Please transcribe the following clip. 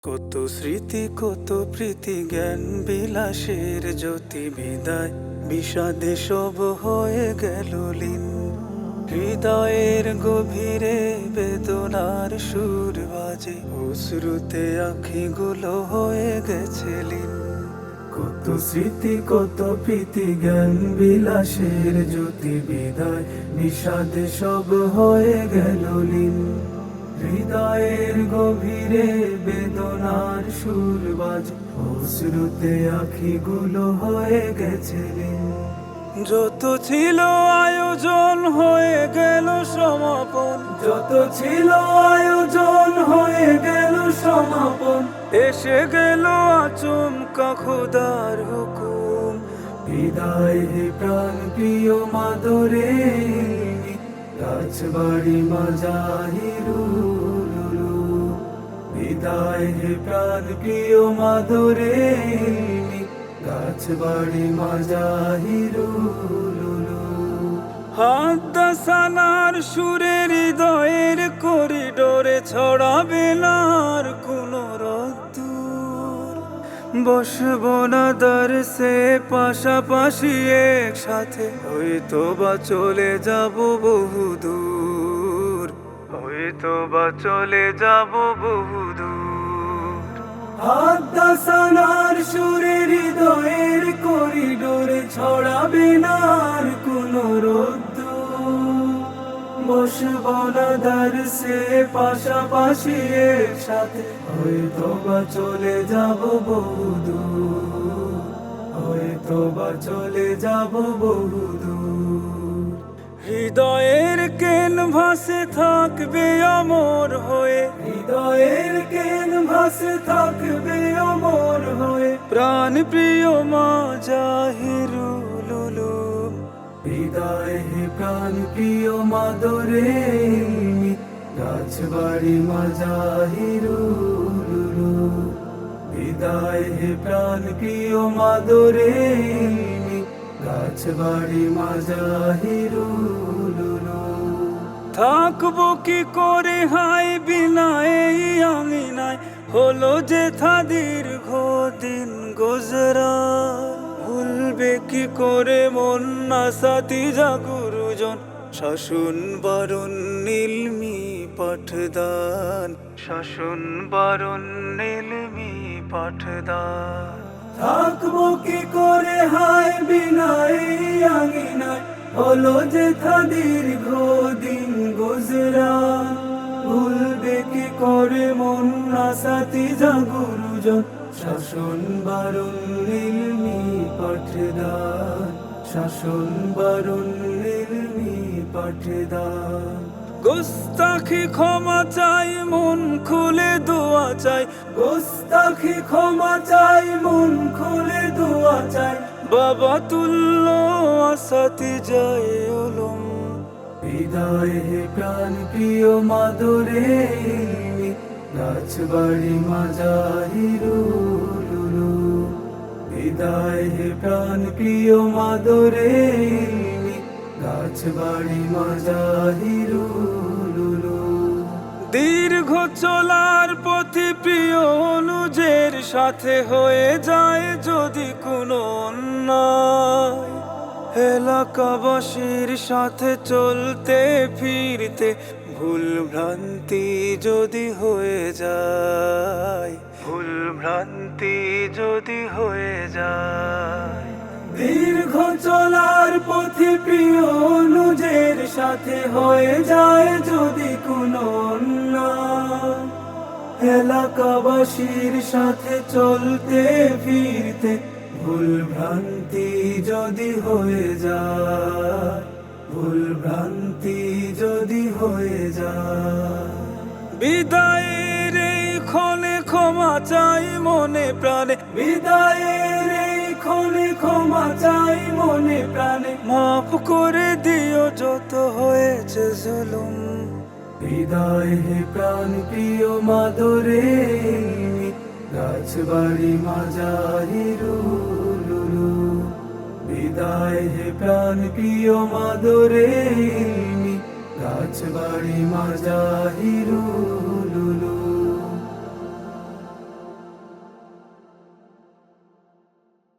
কত স্মৃতি কত প্রীতি জ্ঞান বিলাসের জ্যোতি বিদায় বিষাদে সব হয়ে গেল লীন। হৃদয়ের গভীরে বেদনার সুর বাজে, অশ্রুতে আখিগুলো হয়ে গেছে লীন। কত স্মৃতি কত প্রীতি জ্ঞান বিলাসের জ্যোতি বিদায় বিষাদে সব হয়ে গেল লীন। হৃদয়ের গভীরে বেদনার সুর বাজে, অশ্রুতে আখিগুলো হয়ে গেছে লীন। যত ছিল আয়োজন হয়ে গেল সমাপন, যত ছিল আয়োজন হয়ে গেল সমাপন। এসে গেল আচমকা খোদার হুকুম, বিদায় হে প্রাণ প্রিয় মাদরে রাজবাড়ি মাজাহিরুলুলু। বিদায় হে প্রাণ প্রিয় মাদরে রাজবাড়ি মাজাহিরুলুলু। হাদ্দাসানার সুরে হৃদয়ের করিডোরে ছড়াবে না আর কোনো রদ্দুর। বসবো না দরসে পাশাপাশি একসাথে, হয়তো বা চলে যাব বহুদূর, হয়তো বা চলে যাব বহুদূর। হাদ্দাসানার সুরে হৃদয়ের করিডোরে ছড়াবে না আর কোনো রোদ্দুর। বসবো না দরসে পাশাপাশি একসাথে, হয়তো বা চলে যাব বহুদূর, হয়তো বা চলে যাব বহুদূর। হৃদয়ের ক্যানভাসে থাকবে অমর হয়ে, হৃদয়ের ক্যানভাসে থাকবে অমর হয়ে প্রাণ প্রিয় মাজাহিরুলুলু। বিদায় হে প্রাণ প্রিয় মাদরে রাজবাড়ি মাজাহিরুলুলু। বিদায় হে প্রাণ প্রিয় মাদরে রাজবাড়ি মাজাহিরুলুলু। থাকবো কি করে হাই বিনা এই আঙিনায়, হলো যে থা দীর্ঘ দিন গোজরা। ভুলবে কি করে মন আসাতি যা গুরুজন, শাসন বারণ নীলমি পাঠদান, শাসন বারণ নীলমি পাঠদান। থাকবো কি করে হাই বিনা এই আঙিনায়, হলো যে থা দীর্ঘ দিন গোজরা। ভুলবে কি করে মন আসাতি যা গুরুজন, শাসন বারণ নীলমি পাঠদান, শাসন বারণ নীলমি পাঠদান। গোস্তাখি ক্ষমা চাই মন খুলে দোয়া চাই, গোস্তাখি ক্ষমা চাই মন খুলে দোয়া চাই। বাবা তুল্য আসাতি যায় ওলম। বিদায় হে প্রাণ প্রিয় মাদরে রাজবাড়ি মাজাহিরুলুলু। বিদায় হে প্রাণ প্রিয় মাদরে রাজবাড়ি মাজাহিরুলুলু। দীর্ঘ চলার পথে প্রিয় অনুজের সাথে হয়ে যায় যদি কোনো অন্যায়, এলাকাবাসীর সাথে চলতে ফিরতে ভুল ভ্রান্তি যদি হয়ে যায়, ভুল ভ্রান্তি যদি হয়ে যায়। দীর্ঘ চলার পথে প্রিয় অনুজের সাথে হয়ে যায় যদি কোনো অন্যায়, এলাকাবাসীর সাথে চলতে ফিরতে ভুল ভ্রান্তি যদি হয়ে যায়, ভুল ভ্রান্তি যদি হয়ে যায়। বিদায়ের এই ক্ষণে ক্ষমা চাই মনে প্রাণে, বিদায়ের এই ক্ষণে ক্ষমা চাই মনে প্রাণে। মাফ করে দিও যত হয়েছে জুলুম। বিদায় হে প্রাণ প্রিয় মাদরে রাজবাড়ি মাজাহিরুলুলু। বিদায় হে প্রাণ প্রিয় মাদরে রাজবাড়ি মাজাহিরুলুলু।